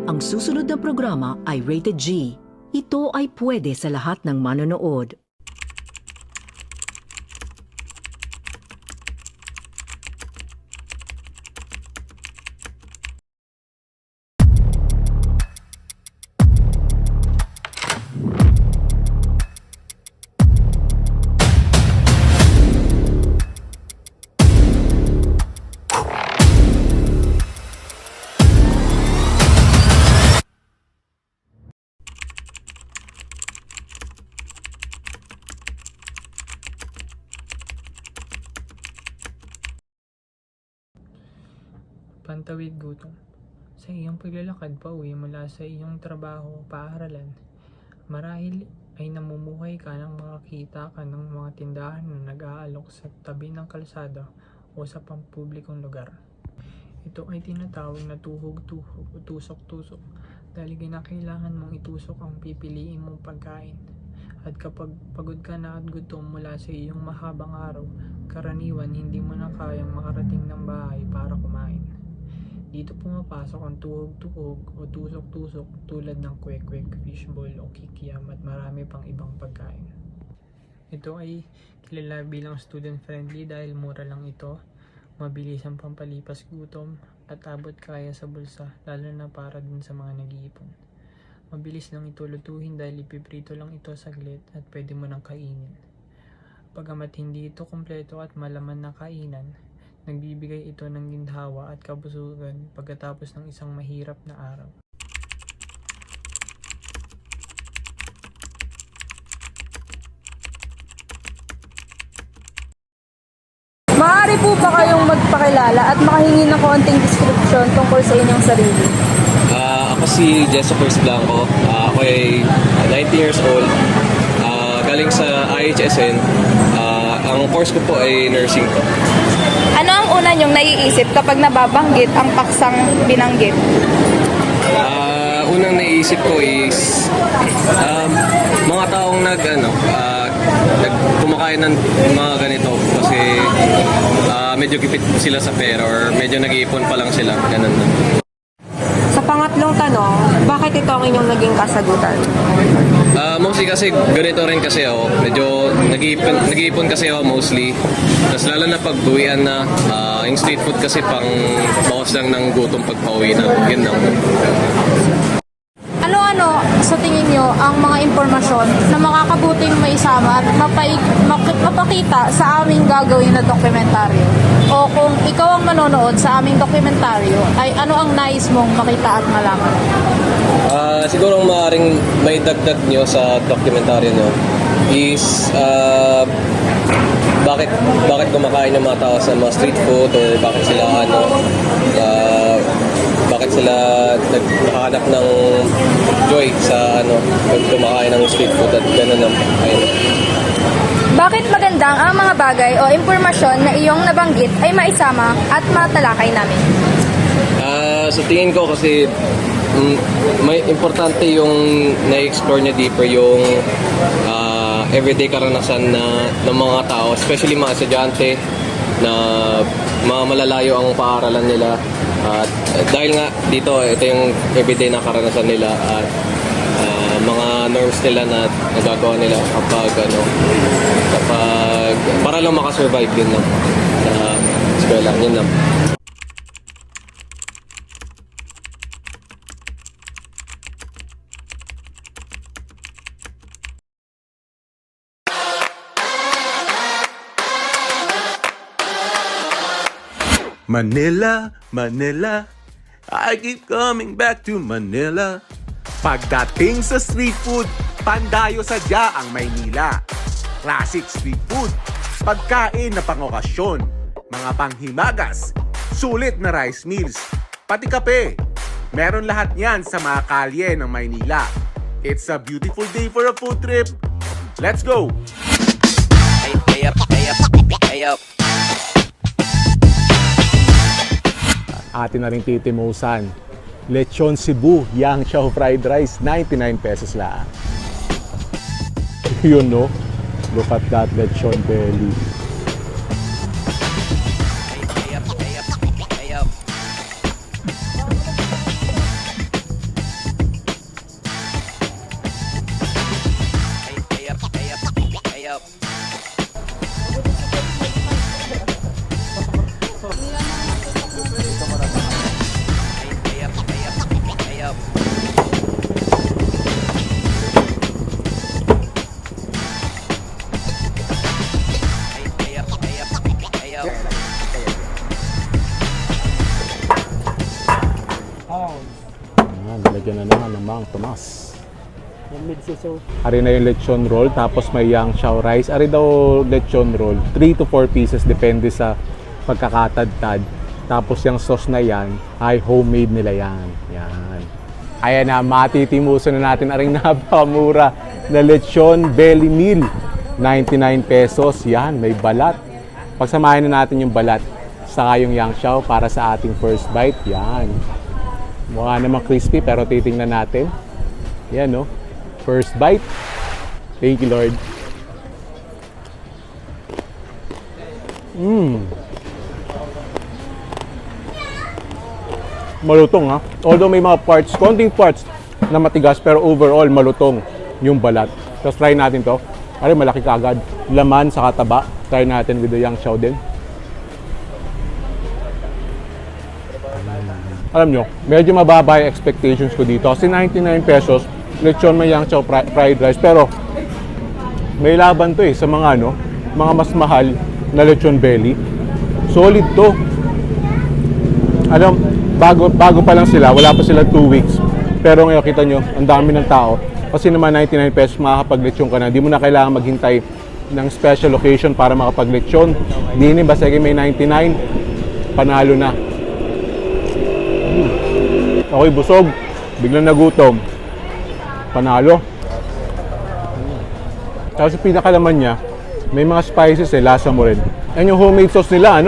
Ang susunod na programa ay Rated G. Ito ay pwede sa lahat ng manonood. Pantawid gutom. Sa iyong paglalakad pa uwi mula sa iyong trabaho o paaralan, marahil ay namumuhay ka nang makakita ka ng mga tindahan na nag-aalok sa tabi ng kalsada o sa pampublikong lugar. Ito ay tinatawag na tuhog-tuhog o tusok-tusok dahil kinakailangan mong itusok ang pipiliin mong pagkain. At kapag pagod ka na at gutom mula sa iyong mahabang araw, karaniwan hindi mo na kayang makarating ng bahay para kumain. Dito pumapasok ang tuhog-tuhog o tusok-tusok tulad ng kwek-kwek, fishball o kikiam at marami pang ibang pagkain. Ito ay kilala bilang student-friendly dahil mura lang ito, mabilis ang pampalipas gutom at abot kaya sa bulsa lalo na para din sa mga nag-iipon. Mabilis lang ito lutuhin dahil ipiprito lang ito saglit at pwede mo nang kainin. Pagamat hindi ito kompleto at malaman na kainan, nagbibigay ito ng ginhawa at kabusugan pagkatapos ng isang mahirap na araw. Maaari po ba kayong magpakilala at makahingi ng konting description tungkol sa inyong sarili? Ako si Jessopers Blanco. Ako ay 19 years old. Galing sa IHSN. Ang course ko po ay nursing po. Ano ang una niyong naiisip kapag nababanggit ang paksang binanggit? Unang naisip ko is mga taong kumakain ng mga ganito kasi medyo gipit sila sa pera or medyo nag-iipon pa lang sila. Ganun na. Sa pangatlong tanong, bakit ito ang inyong naging kasagutan? Mostly kasi ganito rin kasi ako. Medyo nag-iipon kasi ako mostly. Tapos lalo na pag uwian na, yung street food kasi pang bawas lang ng gutom pag pauwi na. Yun lang. Ano-ano sa tingin niyo ang mga impormasyon na makakabuting maisama at mapakita sa aming gagawin na dokumentaryo? O kung ikaw ang manonood sa aming dokumentaryo, ay ano ang nais mong makita at malaman? Siguro maaaring may dagdag nyo sa dokumentaryo nyo is bakit kumakain ng mga tao sa mga street food or bakit sila bakit sila nakahanap ng joy sa pag kumakain ng street food at gano'n na ayun. Bakit magandang ang mga bagay o impormasyon na iyong nabanggit ay maisama at matalakay namin? Sa tingin ko kasi may importante yung na-explore niya deeper yung everyday karanasan ng mga tao, especially mga estudyante na mga malalayo ang paaralan nila. At dahil nga dito, ito yung everyday na karanasan nila at mga norms nila na nagagawa nila kapag para lang makasurvive din lang sa eskwela, yun lang. Manila, Manila, I keep coming back to Manila. Pagdating sa street food, pandayo sadya ang Maynila. Classic street food, pagkain na pangokasyon, mga panghimagas, sulit na rice meals, pati kape. Meron lahat yan sa mga kalye ng Maynila. It's a beautiful day for a food trip. Let's go! Hey up, hey up, hey up. Atin na rin titimusan. Lechon Cebu, Yang Chow Fried Rice, 99 pesos lang. Yun no? Look at that lechon belly. Mang Tomas. Ari na yung lechon roll, tapos may yang chow rice. Ari daw lechon roll, 3 to 4 pieces depende sa pagkakatadtad. Tapos yung sauce na yan, ay homemade nila yan. Yan. Ayan na, matitimuso na natin aring napakamura na lechon belly meal. 99 pesos. Yan, may balat. Pagsamahin na natin yung balat saka yung yang chow para sa ating first bite. Yan. Mukha namang crispy pero titingnan natin. Yan, no? First bite. Thank you, Lord. Malutong, ha? Although may mga parts, konting parts na matigas, pero overall malutong yung balat. Tapos try natin to. Ay, malaki kagad. Laman sa kataba. Try natin with the yang chow din. Alam nyo, medyo mababa yung expectations ko dito. Kasi 99 pesos, lechon may yang chow fried rice. Pero, may laban to sa mga mga mas mahal na lechon belly. Solid to. Alam, bago pa lang sila, wala pa sila 2 weeks. Pero ngayon, kita nyo, ang dami ng tao. Kasi naman 99 pesos, makakapag-lechon ka na. Di mo na kailangan maghintay ng special occasion para makapag-lechon. Di basta may 99, panalo na. Okay, busog. Biglang nagutom. Panalo. Tapos yung pinakalaman niya, may mga spices lasa mo rin. Yan yung homemade sauce nila,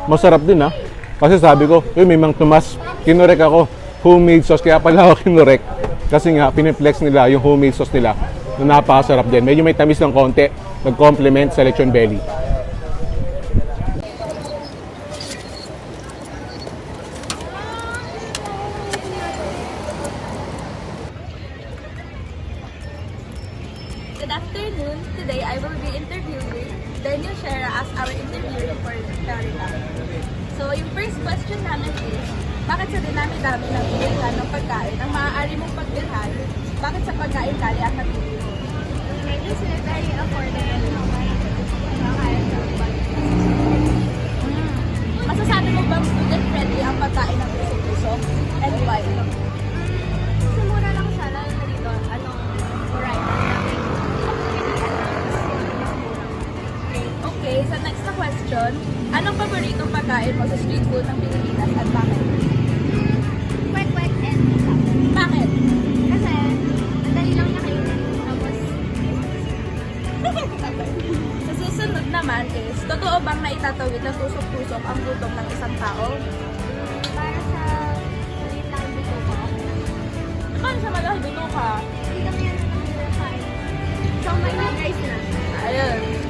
masarap din Kasi sabi ko, may Mang Tomas, kinorek ako, homemade sauce, kaya pala ako kinorek. Kasi nga, piniplex nila yung homemade sauce nila na napakasarap din. Medyo may tamis ng konti, nag-complement sa lechon belly. Good afternoon. Today I will be interviewing Daniel Shera as our interviewer for Clarita. So, yung first question namin is, bakit sa dinami-dami ng bilhan ng pagkain ang maaari mong pagbilhan, bakit sa pagkain kali ang napili mo? It's very affordable naman. Masasabi mo bang student friendly ang pagkain ng puso-puso? And why? Kasi mura lang siya, lalo na dito, variety. Okay, sa next na question, anong paboritong pagkain mo sa street food ng Pilipinas at bakit? Kwek-kwek and isang. Bakit? Kasi, madali lang niya kainin. Tapos, Sa susunod naman is, totoo bang naitatawid ng tusok-tusok ang gutom ng isang tao? para sa maliit lang dito ko. Paano siya malahigulo ka? Hindi kami yan ang kain. So, may rice na. Ayun.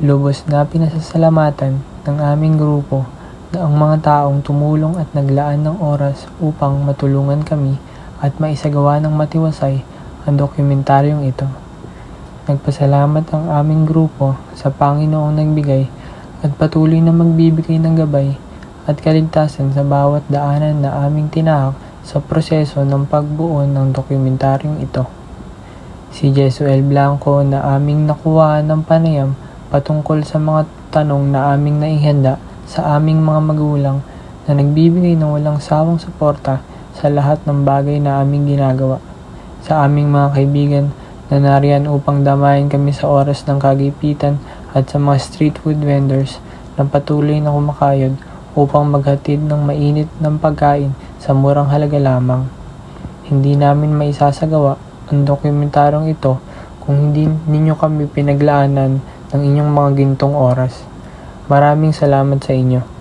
Lubos na pinasasalamatan ng aming grupo na ang mga taong tumulong at naglaan ng oras upang matulungan kami at maisagawa ng matiwasay ang dokumentaryong ito. Nagpasalamat ang aming grupo sa Panginoong nagbigay at patuloy na magbibigay ng gabay at kaligtasan sa bawat daanan na aming tinahak sa proseso ng pagbuo ng dokumentaryong ito. Si Jesuel Blanco na aming nakuha ng panayam patungkol sa mga tanong na aming naihanda sa aming mga magulang na nagbibigay ng walang sawang suporta sa lahat ng bagay na aming ginagawa. Sa aming mga kaibigan na nariyan upang damayan kami sa oras ng kagipitan at sa mga street food vendors na patuloy na kumakayod upang maghatid ng mainit ng pagkain sa murang halaga lamang. Hindi namin maisasagawa ang dokumentaryong ito kung hindi ninyo kami pinaglaanan ng inyong mga gintong oras. Maraming salamat sa inyo.